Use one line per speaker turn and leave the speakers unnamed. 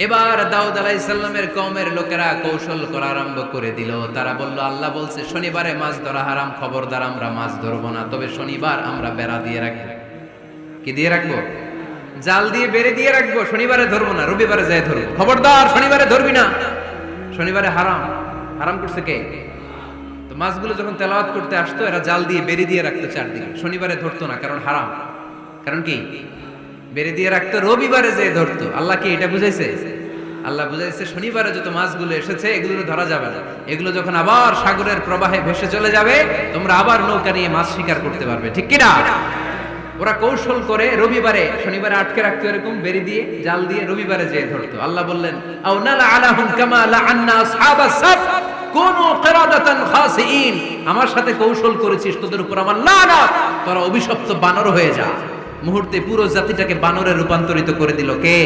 এবার দাউদ আলাইহিস সালামের কওমের লোকেরা কৌশল করা আরম্ভ করে দিল। তারা বলল, আল্লাহ বলছে শনিবারে মাছ ধরা হারাম, খবরদার আমরা মাছ ধরবো না, তবে শনিবার আমরা বেড়া দিয়ে রাখবো। কি দিয়ে রাখবো? জাল দিয়ে বেড়ে দিয়ে রাখবো। শনিবারে ধরবো না, রবিবারে যাই ধরবো। খবরদার শনিবারে ধরবি না, শনিবারে হারাম। হারাম করছে কে? তো মাছগুলো যখন তেলাওয়াত করতে আসতো, এরা জাল দিয়ে বেড়ে দিয়ে রাখতো চারদিকে, শনিবারে ধরতো না, কারণ হারাম। কারণ কি? বেড়ে দিয়ে রাখতো, রবিবারে যে ধরতো। আল্লাহ কি এটা বুঝাইছে? আল্লাহ বুঝাইছে শনিবারে যত মাছগুলো এসেছে এগুলো ধরা যাবে না, এগুলো যখন আবার সাগরের প্রবাহে ভেসে চলে যাবে, তোমরা আবার নৌকা নিয়ে মাছ শিকার করতে পারবে। ঠিক কিনা? ওরা কৌশল করে রবিবারে, শনিবারে আটকে রাখতো, এরকম বেড়ে দিয়ে জাল দিয়ে রবিবারে যে ধরতো। আল্লাহ বললেন, আও নালা আলাহুম কামা লাআন্না আসহাবাস সাফ কুনু কিরাদাতান খাসিইন। আমার সাথে কৌশল করেছিস, তোদের উপর আমার লানত, তোরা অভিশপ্ত বানর হয়ে যা। মুহূর্তে পুরো জাতিটাকে বানরে রূপান্তরিত করে দিল কে?